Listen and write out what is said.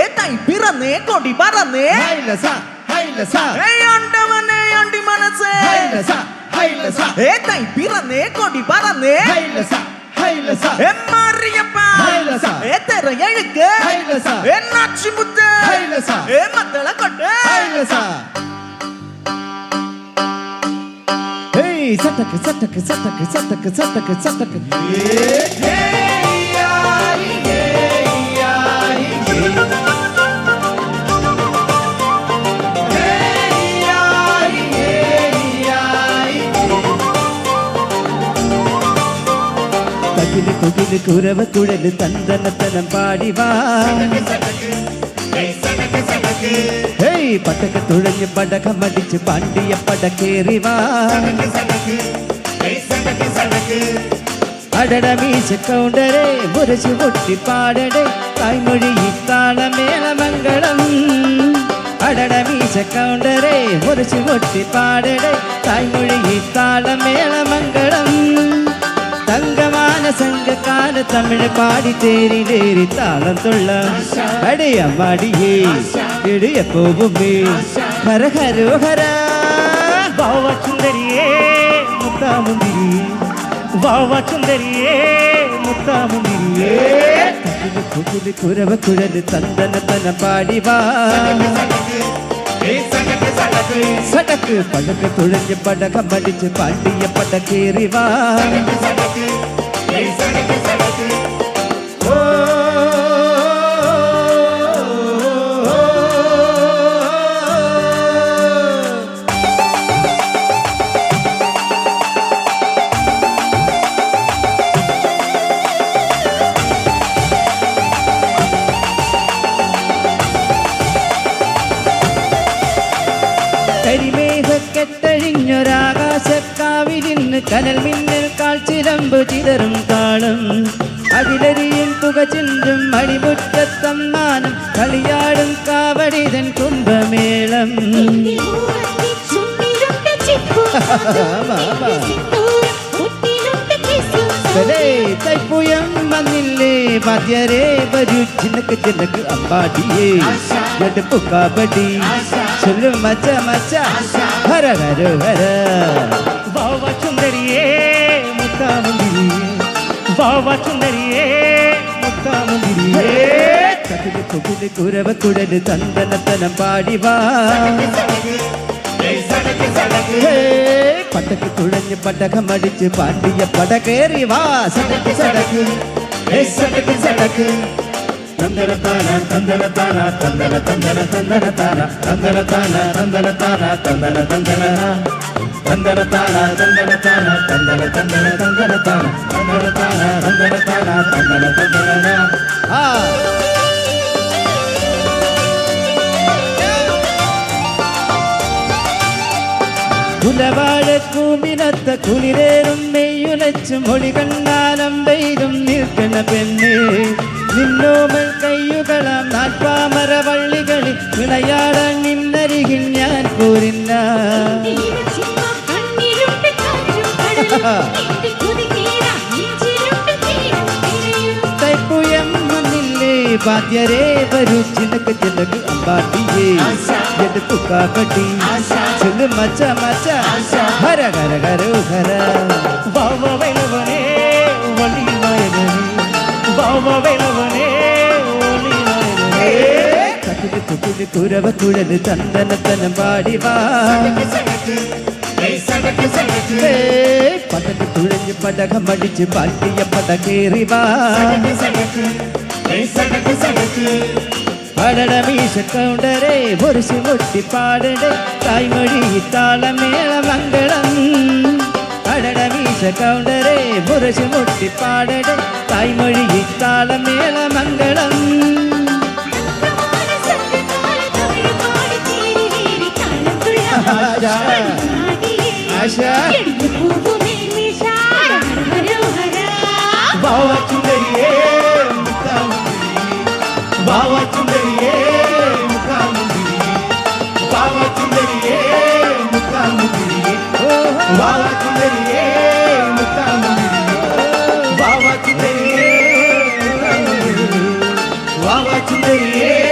ഏതായി പിറന്നേ കൊടി പറന്നേ ആണ്ടവനെ അണ്ടി മനസ്സേ ഏതായി പിറന്നേ കൊടി പറന്നേ മാറിയപ്പാ ഏത്തര എഴുക്ക് എന്നാച്ചി മുത്ത് മത്തള കൊണ്ട് സട്ടക്ക് സട്ടക്ക് സട്ടക്ക് സട്ടക്ക് സട്ടക്ക് സട്ടക്ക് തകില് കുകില് കുരവ കുഴല് തന്തനത്തനം പാടിവാ പടക തുഴഞ്ഞ് പടകമടിച്ച് പാണ്ടിയ പടക്കേറിവാ അടട മീശ കൗണ്ടരെ മുരശു പൊട്ടി പാടടെ തായ്മൊഴി താളമേളമംഗളം അടട മീശ കൗണ്ടരെ മുരശു പൊട്ടി പാടടെ തായ്മൊഴി താളമേളമംഗളം തങ്കമാന സംഘക്കാല തമിഴ് പാടി തേരി താളം തുള്ള അടിയമ്മാടിയേ ഇടിയ പോവുമേ ഹര ഹരോ ഹര വാവ സുന്ദരിയേ മുത്താമുന്തിരി വാവ സുന്ദരിയേ മുത്താമുന്തിരിയേ കുകില് കുരവ കുഴല് തന്തനത്തന പാടിവാ സടക്ക് പടക തുഴഞ്ഞ് പടകമടിച്ച് പാണ്ടിയ പടക്കേറിവാ കരിമേഘക്കെട്ടഴിഞ്ഞൊരാകാശക്കാവിലിന്ന് കനൽ മിന്നൽ കാൽച്ചിലമ്പ് ചിതറും കാളും അകിലരിയും പുക ചിന്തും മണിമുറ്റത്തമ്മാനം കളിയാടും കാവടിതൻ കുംഭമേളം തൈപ്പുയം വന്നില്ലേ വാദ്യരേ വരൂ ചിന്നക്ക് ചിന്നക്ക് അമ്പാടിയേ എടുപ്പു കാബടി ചൊല്ലു മച്ച മച്ച ഹര ഹര ഹര വാവ സുന്ദരിയേ മുത്താമുന്തിരിയേ വാവ സുന്ദരിയേ മുത്താമുന്തിരിയേ കപില് കുകില് കുരവ കുഴല് തന്തനത്തനം പാടിവാ പടക്ക് തുഴഞ്ഞ് പടകമടിച്ച് പാണ്ടിയ പടകേറിവാ സടക്ക് സടക്ക് സടക്ക് സടക്ക് തന്തനത്താന തന്തനത്താന തന്തന തന്തന തന്തനത്താന തന്തനത്താന തന്തനത്താന തന്തന തന്തന തന്തനത്താന തന്തനത്താന തന്തന തന്തന തന്തനത്താന തന്തനത്താന തന്തനത്താന തന്തന തന്തന കുലവാഴക്കൂമ്പിനത്ത കുളിരേറും മെയ്യുലച്ചും മൊഴി കണ്ണാലം വെയിലും നിൽക്കണ പെണ്ണേ നിന്നോമൽ കയ്യുകളാം നാൽപ്പാമര വള്ളികളിൽ വിളയാടാൻ നിന്നരികിൽ ഞാൻ പോരില്ല തൈപ്പുയം വന്നില്ലേ വാദ്യരേ വരൂ ചിന്നക്ക് ചിന്നക്ക് അമ്പാട്ടിയേ എടുത്തു കാബടി ചൊല്ലു മച്ച മച്ച ഹര ഹര ഹരോ ഹര വാവ വൈലവനേ വള്ളി നായകനേ വാവ വൈലവനേ വള്ളി നായകനേ കകില് കുകില് കുരവ കുഴല് തന്തനത്തനം പാടിവാ പടക്ക് തുഴഞ്ഞ് പടകമടിച്ച് പാട്ടിയ പടകേറിവാ അടട മീശ കൗണ്ടരെ മുരശു മുട്ടി പാടടെ തായ്മൊഴി താളമേളമംഗളം അടട മീശ കൗണ്ടരെ മുരശു മുട്ടി പാടടെ തായ്മൊഴി താളമേളമംഗളം വാവ സുന്ദരിയേ വാവ സുന്ദരിയേ മുക്കാമുന്തിരിയേ വാവ സുന്ദരിയേ മുക്കാമുന്തിരിയേ വാവ സുന്ദരിയേ മുക്കാമുന്തിരിയേ വാവ സുന്ദരിയേ മുക്കാമുന്തിരിയേ വാവ சுந்தரியே